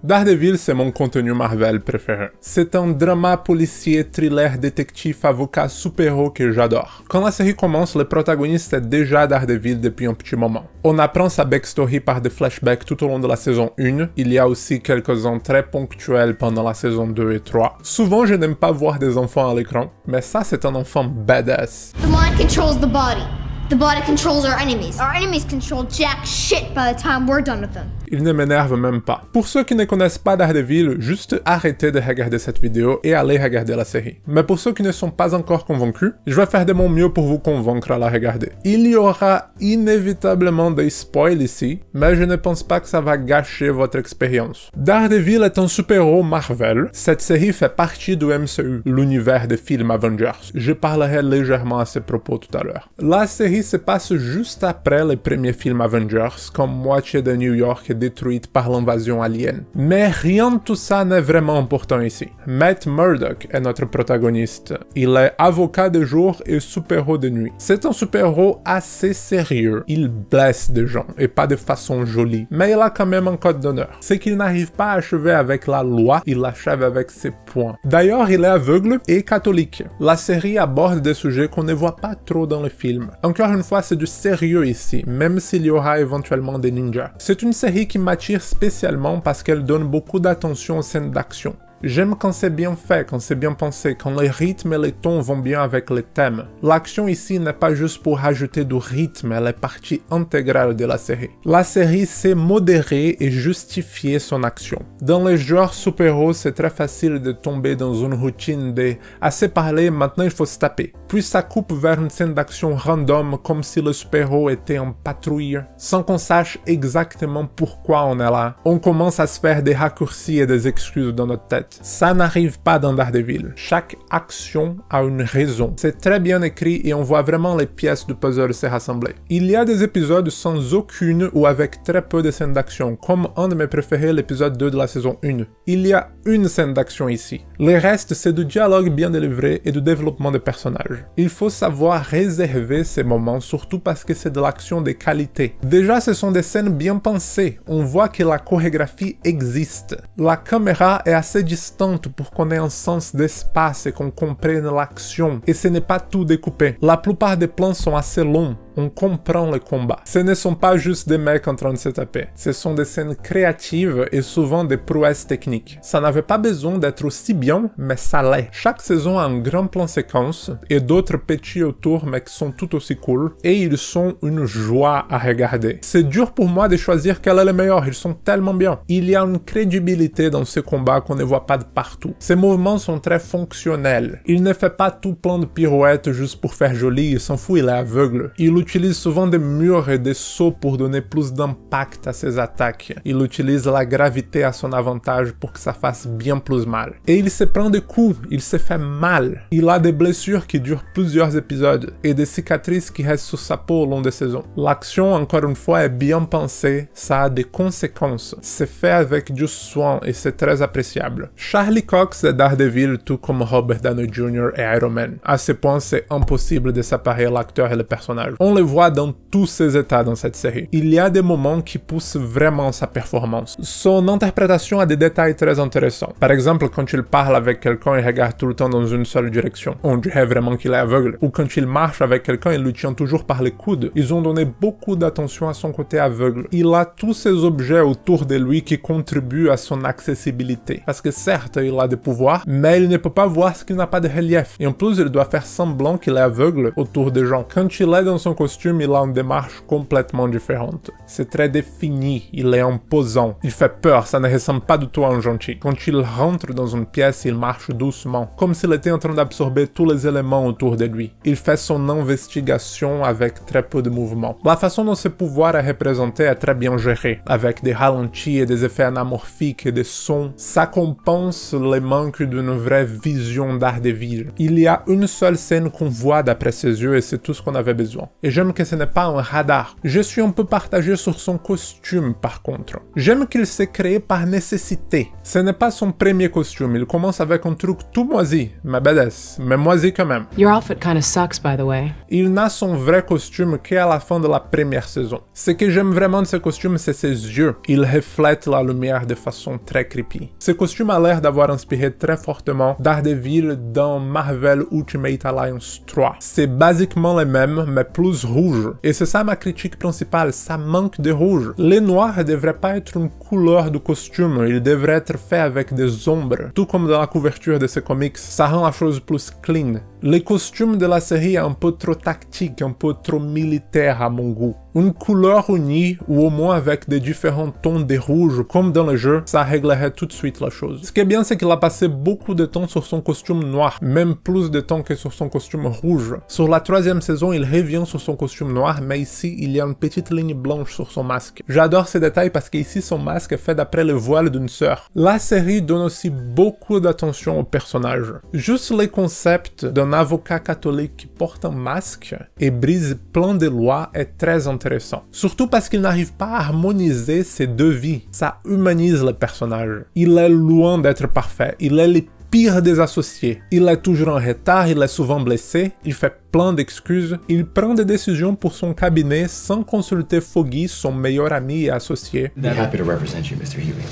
Daredevil, c'est mon contenu Marvel préféré. C'est un drama policier, thriller, détective, avocat, super-héros que j'adore. Quand la série commence, le protagoniste est déjà Daredevil depuis un petit moment. On apprend sa backstory par des flashbacks tout au long de la saison 1, il y a aussi quelques-uns très ponctuels pendant la saison 2 et 3. Souvent, je n'aime pas voir des enfants à l'écran, mais ça, c'est un enfant badass. The mind controls the body. The body controls our enemies. Our enemies control jack shit by the time we're done with them. Il ne m'énerve même pas. Pour ceux qui ne connaissent pas Daredevil, juste arrêtez de regarder cette vidéo et allez regarder la série. Mais pour ceux qui ne sont pas encore convaincus, je vais faire de mon mieux pour vous convaincre à la regarder. Il y aura inévitablement des spoils ici, mais je ne pense pas que ça va gâcher votre expérience. Daredevil est un super-héros Marvel. Cette série fait partie du MCU, l'univers des films Avengers. Je parlerai légèrement à ce propos tout à l'heure. La série se passe juste après les premiers films Avengers, quand moitié de New York est détruite par l'invasion alien. Mais rien de tout ça n'est vraiment important ici. Matt Murdock est notre protagoniste. Il est avocat de jour et super-héros de nuit. C'est un super-héros assez sérieux. Il blesse des gens, et pas de façon jolie. Mais il a quand même un code d'honneur. C'est qu'il n'arrive pas à achever avec la loi, il l'achève avec ses poings. D'ailleurs, il est aveugle et catholique. La série aborde des sujets qu'on ne voit pas trop dans les films. Encore une fois, c'est du sérieux ici, même s'il y aura éventuellement des ninjas. C'est une série qui m'attire spécialement parce qu'elle donne beaucoup d'attention aux scènes d'action. J'aime quand c'est bien fait, quand c'est bien pensé, quand les rythmes et les tons vont bien avec les thèmes. L'action ici n'est pas juste pour rajouter du rythme, elle est partie intégrale de la série. La série sait modérer et justifier son action. Dans les genres super-héros, c'est très facile de tomber dans une routine de « assez parlé, maintenant il faut se taper ». Puis ça coupe vers une scène d'action random comme si le super-héros était en patrouille, sans qu'on sache exactement pourquoi on est là. On commence à se faire des raccourcis et des excuses dans notre tête. Ça n'arrive pas dans Daredevil. Chaque action a une raison. C'est très bien écrit et on voit vraiment les pièces du puzzle se rassembler. Il y a des épisodes sans aucune ou avec très peu de scènes d'action, comme un de mes préférés, l'épisode 2 de la saison 1. Il y a une scène d'action ici. Le reste, c'est du dialogue bien délivré et du développement des personnages. Il faut savoir réserver ces moments, surtout parce que c'est de l'action de qualité. Déjà, ce sont des scènes bien pensées. On voit que la chorégraphie existe. La caméra est assez distante pour qu'on ait un sens d'espace et qu'on comprenne l'action. Et ce n'est pas tout découpé. La plupart des plans sont assez longs. On comprend le combat. Ce ne sont pas juste des mecs en train de se taper. Ce sont des scènes créatives et souvent des prouesses techniques. Ça n'avait pas besoin d'être aussi bien, mais ça l'est. Chaque saison a un grand plan séquence et d'autres petits autour, mais qui sont tout aussi cool. Et ils sont une joie à regarder. C'est dur pour moi de choisir quel est le meilleur. Ils sont tellement bien. Il y a une crédibilité dans ces combats qu'on ne voit pas de partout. Ses mouvements sont très fonctionnels. Il ne fait pas tout plein de pirouettes juste pour faire joli. Il s'en fout, il est aveugle. Il utilise souvent des murs et des sauts pour donner plus d'impact à ses attaques. Il utilise la gravité à son avantage pour que ça fasse bien plus mal. Et il se prend des coups, il se fait mal. Il a des blessures qui durent plusieurs épisodes et des cicatrices qui restent sur sa peau au long des saisons. L'action, encore une fois, est bien pensée, ça a des conséquences. C'est fait avec du soin et c'est très appréciable. Charlie Cox est Daredevil tout comme Robert Downey Jr. et Iron Man. À ce point, c'est impossible de séparer l'acteur et le personnage. On le voit dans tous ses états dans cette série. Il y a des moments qui poussent vraiment sa performance. Son interprétation a des détails très intéressants. Par exemple, quand il parle avec quelqu'un et regarde tout le temps dans une seule direction. On dirait vraiment qu'il est aveugle. Ou quand il marche avec quelqu'un, il le tient toujours par les coudes. Ils ont donné beaucoup d'attention à son côté aveugle. Il a tous ces objets autour de lui qui contribuent à son accessibilité. Parce que certes, il a des pouvoirs, mais il ne peut pas voir ce qui n'a pas de relief. Et en plus, il doit faire semblant qu'il est aveugle autour des gens. Quand il est dans son costume, il a une démarche complètement différente. C'est très défini, il est imposant. Il fait peur, ça ne ressemble pas du tout à un gentil. Quand il rentre dans une pièce, il marche doucement, comme s'il était en train d'absorber tous les éléments autour de lui. Il fait son investigation avec très peu de mouvements. La façon dont ses pouvoirs est représenté est très bien gérée, avec des ralentis et des effets anamorphiques et des sons. Ça compense les manques d'une vraie vision d'Daredevil. Il y a une seule scène qu'on voit d'après ses yeux et c'est tout ce qu'on avait besoin. Et j'aime que ce n'est pas un radar. Je suis un peu partagé sur son costume par contre. J'aime qu'il s'est créé par nécessité. Ce n'est pas son premier costume, il commence avec un truc tout moisi, mais badass, mais moisi quand même. Your outfit kinda sucks, by the way. Il n'a son vrai costume qu'à la fin de la première saison. Ce que j'aime vraiment de ce costume, c'est ses yeux. Il reflète la lumière de façon très creepy. Ce costume a l'air d'avoir inspiré très fortement Daredevil dans Marvel Ultimate Alliance 3. C'est basiquement le même, mais plus rouge. Et c'est ça ma critique principale, ça manque de rouge. Les noirs ne devraient pas être une couleur du costume, ils devraient être faits avec des ombres. Tout comme dans la couverture de ce comics, ça rend la chose plus clean. Le costume de la série est un peu trop tactique, un peu trop militaire à mon goût. Une couleur unie, ou au moins avec des différents tons de rouge, comme dans le jeu, ça réglerait tout de suite la chose. Ce qui est bien, c'est qu'il a passé beaucoup de temps sur son costume noir, même plus de temps que sur son costume rouge. Sur la 3e saison, il revient sur son costume noir, mais ici, il y a une petite ligne blanche sur son masque. J'adore ces détails parce qu'ici, son masque est fait d'après le voile d'une sœur. La série donne aussi beaucoup d'attention au personnage. Juste le concept d'un avocat catholique qui porte un masque et brise plein de lois est très intéressant. Surtout parce qu'il n'arrive pas à harmoniser ces deux vies. Ça humanise le personnage. Il est loin d'être parfait. Il est le pire des associés. Il est toujours en retard, il est souvent blessé, il fait plein d'excuses, il prend des décisions pour son cabinet sans consulter Foggy, son meilleur ami et associé. Be happy to represent you, Mr. Healy.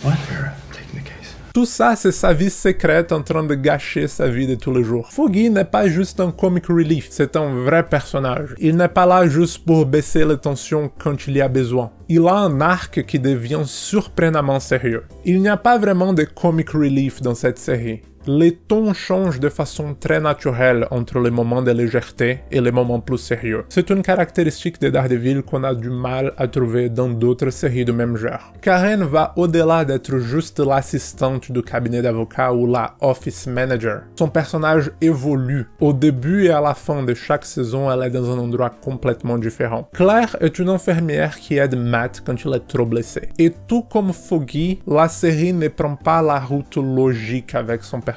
What? Taking the case. Tout ça, c'est sa vie secrète en train de gâcher sa vie de tous les jours. Foggy n'est pas juste un comic relief, c'est un vrai personnage. Il n'est pas là juste pour baisser les tensions quand il y a besoin. Il a un arc qui devient surprenamment sérieux. Il n'y a pas vraiment de comic relief dans cette série. Les tons changent de façon très naturelle entre les moments de légèreté et les moments plus sérieux. C'est une caractéristique de Daredevil qu'on a du mal à trouver dans d'autres séries du même genre. Karen va au-delà d'être juste l'assistante du cabinet d'avocat ou la office manager. Son personnage évolue. Au début et à la fin de chaque saison, elle est dans un endroit complètement différent. Claire est une infirmière qui aide Matt quand il est trop blessé. Et tout comme Foggy, la série ne prend pas la route logique avec son personnage.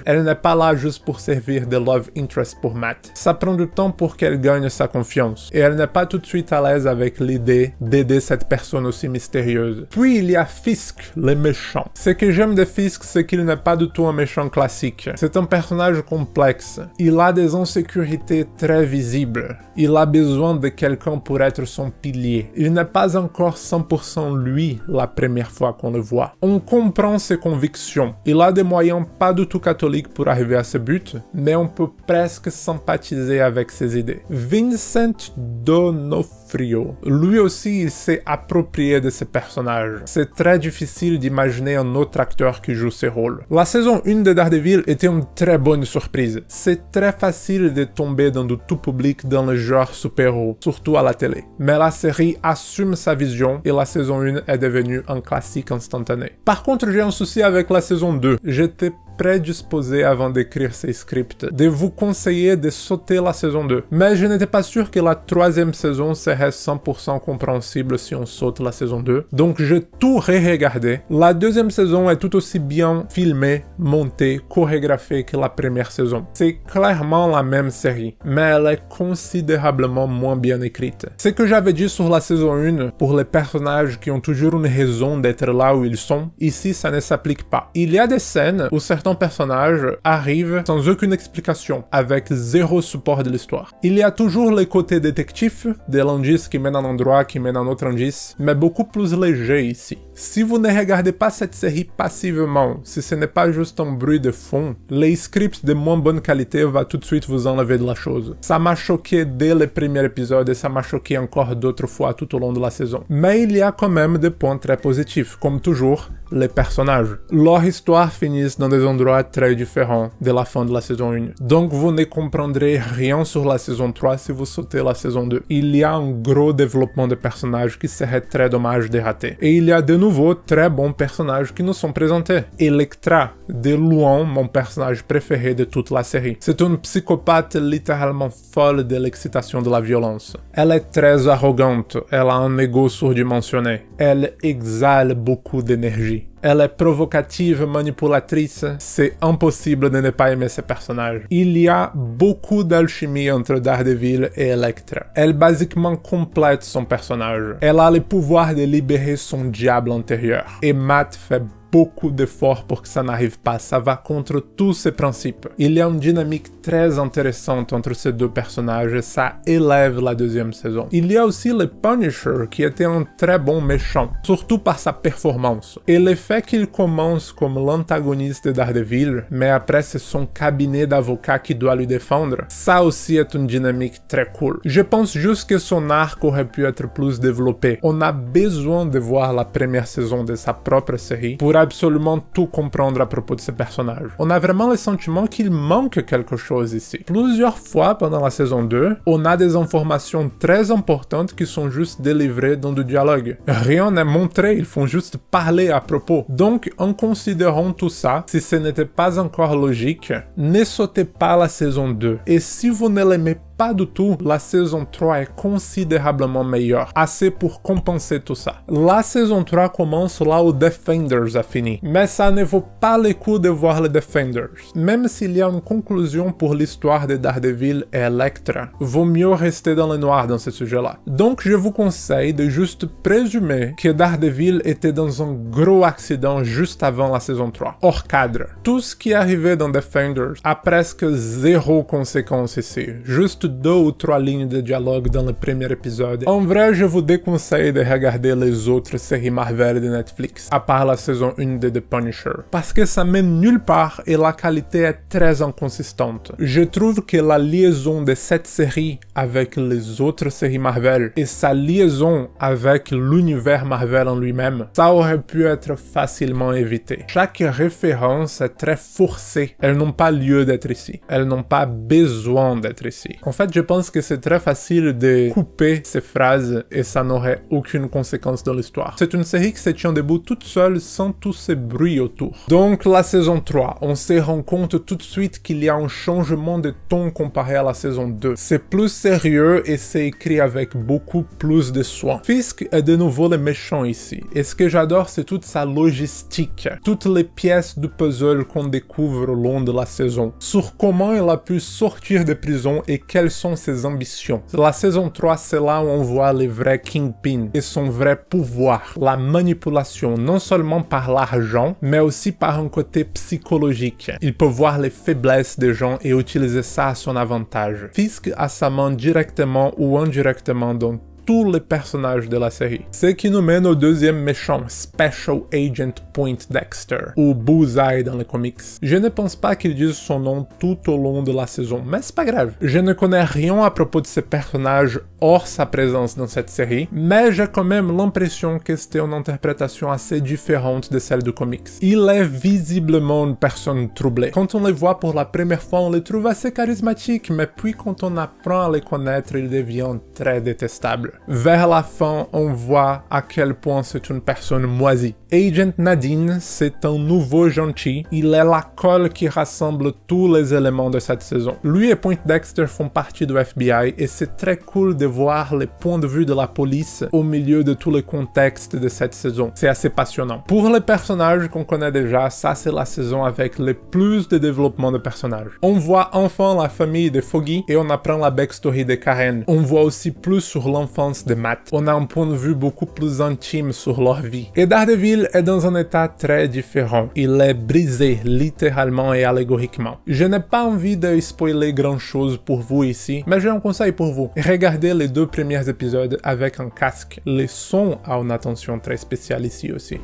Elle n'est pas là juste pour servir de love interest pour Matt. Ça prend du temps pour qu'elle gagne sa confiance, et elle n'est pas tout de suite à l'aise avec l'idée d'aider cette personne aussi mystérieuse. Puis il y a Fisk, le méchant. Ce que j'aime de Fisk, c'est qu'il n'est pas du tout un méchant classique. C'est un personnage complexe. Il a des insécurités très visibles. Il a besoin de quelqu'un pour être son pilier. Il n'est pas encore 100% lui la première fois qu'on le voit. On comprend ses convictions. Il a des moyens pas du tout catholique pour arriver à ce but, mais on peut presque sympathiser avec ses idées. Vincent D'Onofrio, lui aussi il s'est approprié de ce personnage. C'est très difficile d'imaginer un autre acteur qui joue ce rôle. La saison 1 de Daredevil était une très bonne surprise. C'est très facile de tomber dans du tout public dans le genre super-héros, surtout à la télé. Mais la série assume sa vision et la saison 1 est devenue un classique instantané. Par contre, j'ai un souci avec la saison 2. J'étais prédisposé avant d'écrire ces scripts, de vous conseiller de sauter la saison 2. Mais je n'étais pas sûr que la 3e saison serait 100% compréhensible si on saute la saison 2. Donc j'ai tout re-regardé. La 2e saison est tout aussi bien filmée, montée, chorégraphiée que la première saison. C'est clairement la même série, mais elle est considérablement moins bien écrite. Ce que j'avais dit sur la saison 1, pour les personnages qui ont toujours une raison d'être là où ils sont, ici ça ne s'applique pas. Il y a des scènes où certains personnages arrivent sans aucune explication, avec zéro support de l'histoire. Il y a toujours le côté détectif, de l'indice qui mène à un endroit, qui mène à un autre indice, mais beaucoup plus léger ici. Si vous ne regardez pas cette série passivement, si ce n'est pas juste un bruit de fond, les scripts de moins bonne qualité va tout de suite vous enlever de la chose. Ça m'a choqué dès le premier épisode et ça m'a choqué encore d'autres fois tout au long de la saison. Mais il y a quand même des points très positifs, comme toujours, les personnages. Leur histoire finit dans des endroits très différents de la fin de la saison 1. Donc vous ne comprendrez rien sur la saison 3 si vous sautez la saison 2. Il y a un gros développement de personnages qui serait très dommage de rater. Et il y a de nouveau très bons personnages qui nous sont présentés. Elektra, de loin mon personnage préféré de toute la série. C'est une psychopathe littéralement folle de l'excitation de la violence. Elle est très arrogante, elle a un ego surdimensionné, elle exhale beaucoup d'énergie. Elle est provocative, manipulatrice, c'est impossible de ne pas aimer ce personnage. Il y a beaucoup d'alchimie entre Daredevil et Elektra. Elle basiquement complète son personnage. Elle a le pouvoir de libérer son diable intérieur. Et Matt fait beaucoup d'efforts pour que ça n'arrive pas, ça va contre tous ces principes. Il y a une dynamique très intéressante entre ces deux personnages et ça élève la deuxième saison. Il y a aussi le Punisher qui était un très bon méchant, surtout par sa performance. Et le fait qu'il commence comme l'antagoniste de Daredevil, mais après c'est son cabinet d'avocats qui doit lui défendre, ça aussi est une dynamique très cool. Je pense juste que son arc aurait pu être plus développé. On a besoin de voir la première saison de sa propre série pour absolument tout comprendre à propos de ce personnage. On a vraiment le sentiment qu'il manque quelque chose ici. Plusieurs fois pendant la saison 2, on a des informations très importantes qui sont juste délivrées dans du dialogue. Rien n'est montré, ils font juste parler à propos. Donc, en considérant tout ça, si ce n'était pas encore logique, ne sautez pas la saison 2. Et si vous ne l'aimez pas du tout, la saison 3 est considérablement meilleure, assez pour compenser tout ça. La saison 3 commence là où Defenders a fini, mais ça ne vaut pas le coup de voir les Defenders. Même s'il y a une conclusion pour l'histoire de Daredevil et Elektra, vaut mieux rester dans le noir dans ce sujet-là. Donc je vous conseille de juste présumer que Daredevil était dans un gros accident juste avant la saison 3, hors cadre. Tout ce qui est arrivé dans Defenders a presque zéro conséquence ici, juste 2 ou 3 lignes de dialogue dans le premier épisode. En vrai, je vous déconseille de regarder les autres séries Marvel de Netflix, à part la saison 1 de The Punisher, parce que ça mène nulle part et la qualité est très inconsistante. Je trouve que la liaison de cette série avec les autres séries Marvel et sa liaison avec l'univers Marvel en lui-même, ça aurait pu être facilement évité. Chaque référence est très forcée. Elles n'ont pas lieu d'être ici. Elles n'ont pas besoin d'être ici. En fait, je pense que c'est très facile de couper ces phrases et ça n'aurait aucune conséquence dans l'histoire. C'est une série qui se tient debout toute seule sans tout ce bruit autour. Donc, la saison 3, on se rend compte tout de suite qu'il y a un changement de ton comparé à la saison 2. C'est plus sérieux et c'est écrit avec beaucoup plus de soin. Fisk est de nouveau le méchant ici. Et ce que j'adore, c'est toute sa logistique. Toutes les pièces du puzzle qu'on découvre au long de la saison. Sur comment il a pu sortir de prison et quelles sont ses ambitions. La saison 3, c'est là où on voit les vrais Kingpin et son vrai pouvoir, la manipulation, non seulement par l'argent, mais aussi par un côté psychologique. Il peut voir les faiblesses des gens et utiliser ça à son avantage. Fisk a sa main directement ou indirectement dans tous les personnages de la série. Ce qui nous mène au deuxième méchant, Special Agent Poindexter, ou Bullseye dans les comics. Je ne pense pas qu'ils disent son nom tout au long de la saison, mais c'est pas grave. Je ne connais rien à propos de ce personnage hors sa présence dans cette série, mais j'ai quand même l'impression que c'était une interprétation assez différente de celle du comics. Il est visiblement une personne troublée. Quand on le voit pour la première fois, on le trouve assez charismatique, mais puis quand on apprend à le connaître, il devient très détestable. Vers la fin, on voit à quel point c'est une personne moisie. Agent Nadine, c'est un nouveau gentil. Il est la colle qui rassemble tous les éléments de cette saison. Lui et Poindexter font partie du FBI et c'est très cool de voir les points de vue de la police au milieu de tout le contexte de cette saison. C'est assez passionnant. Pour les personnages qu'on connaît déjà, ça c'est la saison avec le plus de développement de personnages. On voit enfin la famille de Foggy et on apprend la backstory de Karen. On voit aussi plus sur l'enfance de Matt. On a un point de vue beaucoup plus intime sur leur vie. Et Daredevil est dans un état très différent. Il est brisé, littéralement et allégoriquement. Je n'ai pas envie de spoiler grand chose pour vous ici, mais j'ai un conseil pour vous. Regardez les 2 premiers épisodes avec un casque. Le son a une attention très spéciale ici aussi.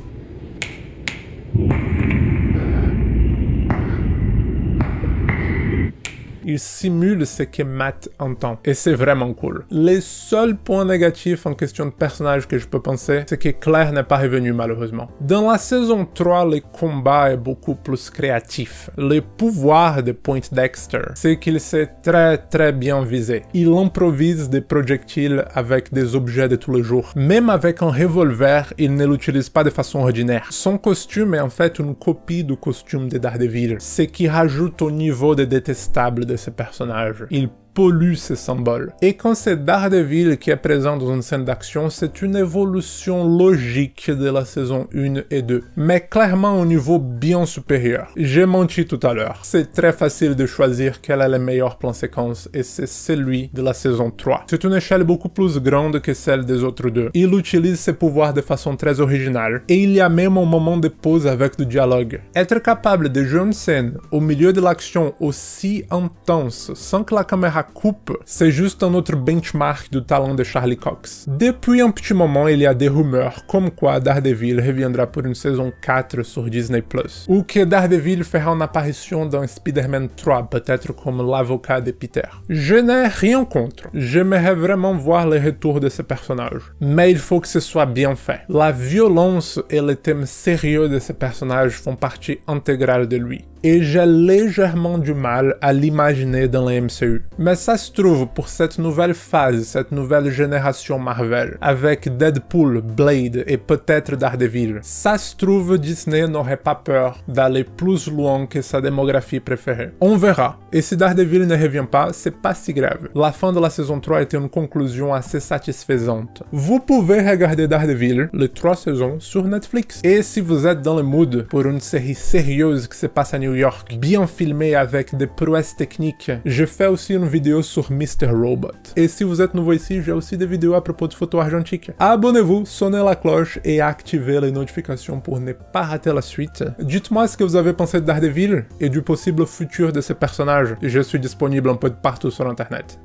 Il simule ce que Matt entend. Et c'est vraiment cool. Les seuls points négatifs en question de personnage que je peux penser, c'est que Claire n'est pas revenue malheureusement. Dans la saison 3, le combat est beaucoup plus créatif. Le pouvoir de Poindexter, c'est qu'il sait très bien viser. Il improvise des projectiles avec des objets de tous les jours. Même avec un revolver, il ne l'utilise pas de façon ordinaire. Son costume est en fait une copie du costume de Daredevil, ce qui rajoute au niveau de détestable de ce personnage. Il pollue ces symboles. Et quand c'est Daredevil qui est présent dans une scène d'action, c'est une évolution logique de la saison 1 et 2, mais clairement au niveau bien supérieur. J'ai menti tout à l'heure. C'est très facile de choisir quel est le meilleur plan séquence, et c'est celui de la saison 3. C'est une échelle beaucoup plus grande que celle des autres deux. Il utilise ses pouvoirs de façon très originale, et il y a même un moment de pause avec du dialogue. Être capable de jouer une scène au milieu de l'action aussi intense, sans que la caméra coupe, c'est juste un autre benchmark du talent de Charlie Cox. Depuis un petit moment, il y a des rumeurs comme quoi Daredevil reviendra pour une saison 4 sur Disney+, ou que Daredevil fera une apparition dans Spider-Man 3, peut-être comme l'avocat de Peter. Je n'ai rien contre, j'aimerais vraiment voir le retour de ce personnage, mais il faut que ce soit bien fait. La violence et les thèmes sérieux de ce personnage font partie intégrale de lui, et j'ai légèrement du mal à l'imaginer dans le MCU. Mais ça se trouve, pour cette nouvelle phase, cette nouvelle génération Marvel, avec Deadpool, Blade et peut-être Daredevil, ça se trouve, Disney n'aurait pas peur d'aller plus loin que sa démographie préférée. On verra. Et si Daredevil ne revient pas, c'est pas si grave. La fin de la saison 3 était une conclusion assez satisfaisante. Vous pouvez regarder Daredevil, les 3 saisons, sur Netflix. Et si vous êtes dans le mood pour une série sérieuse qui se passe à New York, bien filmée avec des prouesses techniques, je fais aussi une vidéo sur Mr. Robot. Et si vous êtes nouveau ici, j'ai aussi des vidéos à propos de photos argentiques. Abonnez-vous, sonnez la cloche et activez les notifications pour ne pas rater la suite. Dites-moi ce que vous avez pensé de Daredevil et du possible futur de ce personnage. Je suis disponible un peu de partout sur internet.